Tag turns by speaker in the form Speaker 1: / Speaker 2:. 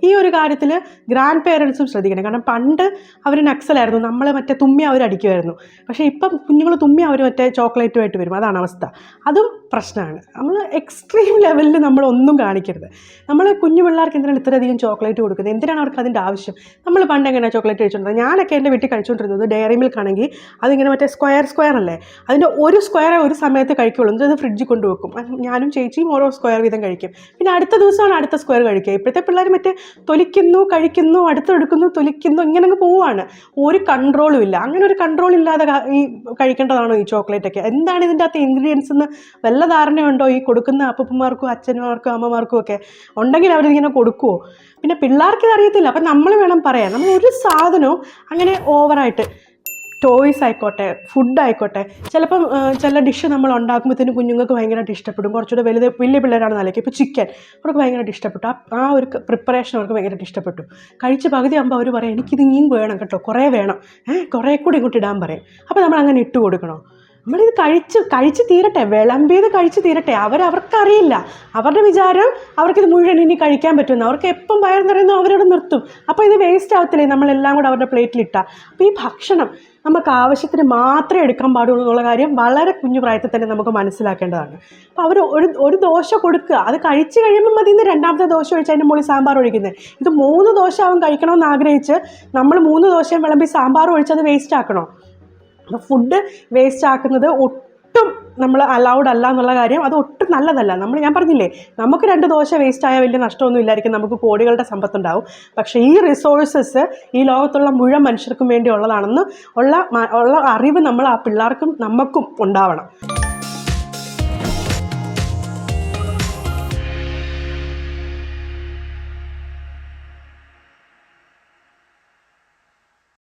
Speaker 1: ഈ ഒരു കാര്യത്തിൽ ഗ്രാൻഡ് പേരൻസും ശ്രദ്ധിക്കണം. കാരണം പണ്ട് അവർ നക്സലായിരുന്നു, നമ്മളെ മറ്റേ തുമ്മി അവർ അടിക്കുമായിരുന്നു. പക്ഷേ ഇപ്പം കുഞ്ഞുങ്ങൾ തുമ്മി അവർ മറ്റേ ചോക്ലേറ്റുമായിട്ട് വരും, അതാണ് അവസ്ഥ. അതും പ്രശ്നമാണ്. നമ്മൾ എക്സ്ട്രീം ലെവലിൽ നമ്മളൊന്നും കാണിക്കരുത്. നമ്മൾ കുഞ്ഞു പിള്ളേർക്ക് എന്തിനാണ് ഇത്രയധികം ചോക്ലേറ്റ് കൊടുക്കുന്നത്? എന്തിനാണ് അവർക്ക് അതിൻ്റെ ആവശ്യം? നമ്മൾ പണ്ട് എങ്ങനെയാണ് ചോക്ലേറ്റ് കഴിച്ചുകൊണ്ടിരുന്നത്? ഞാനൊക്കെ എൻ്റെ വീട്ടിൽ കഴിച്ചുകൊണ്ടിരുന്നത് ഡയറി മിൽക്ക് ആണെങ്കിൽ അതിങ്ങനെ മറ്റേ സ്ക്വയർ അല്ലേ, അതിൻ്റെ ഒരു സ്ക്വയറേ ഒരു സമയത്ത് കഴിക്കുള്ളൂ, എന്നിട്ട് അത് ഫ്രിഡ്ജിൽ കൊണ്ടുവെക്കും. ഞാനും ചേച്ചിയും ഓരോ സ്ക്വയർ വീതം കഴിക്കും. പിന്നെ അടുത്ത ദിവസമാണ് അടുത്ത സ്ക്വയർ കഴിക്കുക. ഇപ്പോഴത്തെ പിള്ളേർ മറ്റേ തൊലിക്കുന്നു, കഴിക്കുന്നു, അടുത്തെടുക്കുന്നു, തൊലിക്കുന്നു, ഇങ്ങനെ അങ്ങ് പോവുകയാണ്. ഒരു കൺട്രോളും ഇല്ല. അങ്ങനെ ഒരു കൺട്രോൾ ഇല്ലാതെ ഈ കഴിക്കേണ്ടതാണോ ഈ ചോക്ലേറ്റൊക്കെ? എന്താണ് ഇതിൻ്റെ അകത്ത് ഇൻഗ്രീഡിയൻസ് എന്ന് വല്ല ധാരണയുണ്ടോ ഈ കൊടുക്കുന്ന അപ്പൂപ്പന്മാർക്കും അച്ഛന്മാർക്കും അമ്മമാർക്കും ഒക്കെ? ഉണ്ടെങ്കിൽ അവരിങ്ങനെ കൊടുക്കുമോ? പിന്നെ പിള്ളേർക്ക് ഇത് അറിയത്തില്ല. അപ്പം നമ്മൾ വേണം പറയാൻ. നമ്മൾ ഒരു സാധനവും അങ്ങനെ ഓവറായിട്ട്, ടോയ്സ് ആയിക്കോട്ടെ, ഫുഡായിക്കോട്ടെ, ചിലപ്പം ചില ഡിഷ് നമ്മൾ ഉണ്ടാക്കുമ്പോഴത്തേനും കുഞ്ഞുങ്ങൾക്ക് ഭയങ്കരമായിട്ട് ഇഷ്ടപ്പെടും. കുറച്ചുകൂടെ വലിയ പിള്ളേരാണ് നിലയ്ക്ക്. ഇപ്പോൾ ചിക്കൻ അവർക്ക് ഭയങ്കരമായിട്ട് ഇഷ്ടപ്പെട്ടു. ആ ഒരു പ്രിപ്പറേഷൻ അവർക്ക് ഭയങ്കരമായിട്ട് ഇഷ്ടപ്പെട്ടു. കഴിച്ച് പകുതി ആകുമ്പോൾ അവർ പറയും എനിക്കിത് ഇനിയും വേണം കേട്ടോ, കുറേ വേണം, കുറേ കൂടി ഇങ്ങോട്ട് ഇടാൻ പറയും. അപ്പോൾ നമ്മൾ അങ്ങനെ ഇട്ട് കൊടുക്കണോ? നമ്മളിത് കഴിച്ച് തീരട്ടെ, വിളമ്പിയത് കഴിച്ച് തീരട്ടെ. അവർക്കറിയില്ല, അവരുടെ വിചാരം അവർക്കിത് മുഴുവൻ ഇനി കഴിക്കാൻ പറ്റുമെന്ന്. അവർക്ക് എപ്പം വയർ നിറയുന്നു അവരവിടെ നിർത്തും. അപ്പോൾ ഇത് വേസ്റ്റ് ആവത്തില്ലേ നമ്മളെല്ലാം കൂടെ അവരുടെ പ്ലേറ്റിലിട്ടാൽ? അപ്പോൾ ഈ ഭക്ഷണം നമുക്ക് ആവശ്യത്തിന് മാത്രമേ എടുക്കാൻ പാടുള്ളൂ എന്നുള്ള കാര്യം വളരെ കുഞ്ഞു പ്രായത്തിൽ തന്നെ നമുക്ക് മനസ്സിലാക്കേണ്ടതാണ്. അപ്പോൾ അവർ ഒരു ദോശ കൊടുക്കുക, അത് കഴിച്ച് കഴിയുമ്പോൾ മതി ഇന്ന് രണ്ടാമത്തെ ദോശ ഒഴിച്ച് അതിൻ്റെ മുകളിൽ സാമ്പാർ ഒഴിക്കുന്നത്. ഇത് 3 ദോശ അവൻ കഴിക്കണമെന്ന് ആഗ്രഹിച്ച് നമ്മൾ 3 ദോശയും വിളമ്പി സാമ്പാർ ഒഴിച്ച് അത് വേസ്റ്റ് ആക്കണോ? അപ്പോൾ ഫുഡ് വേസ്റ്റ് ആക്കുന്നത് ഒട്ടും നമ്മൾ അലൗഡ് അല്ല എന്നുള്ള കാര്യം, അത് ഒട്ടും നല്ലതല്ല. ഞാൻ പറഞ്ഞില്ലേ, നമുക്ക് 2 ദോശ വേസ്റ്റ് ആയാൽ വലിയ നഷ്ടമൊന്നും ഇല്ലായിരിക്കും, നമുക്ക് കോടികളുടെ സമ്പത്തുണ്ടാവും. പക്ഷേ ഈ റിസോഴ്സസ് ഈ ലോകത്തുള്ള മുഴുവൻ മനുഷ്യർക്കും വേണ്ടി ഉള്ളതാണെന്ന് ഉള്ള അറിവ് നമ്മൾ ആ പിള്ളേർക്കും നമുക്കും ഉണ്ടാവണം.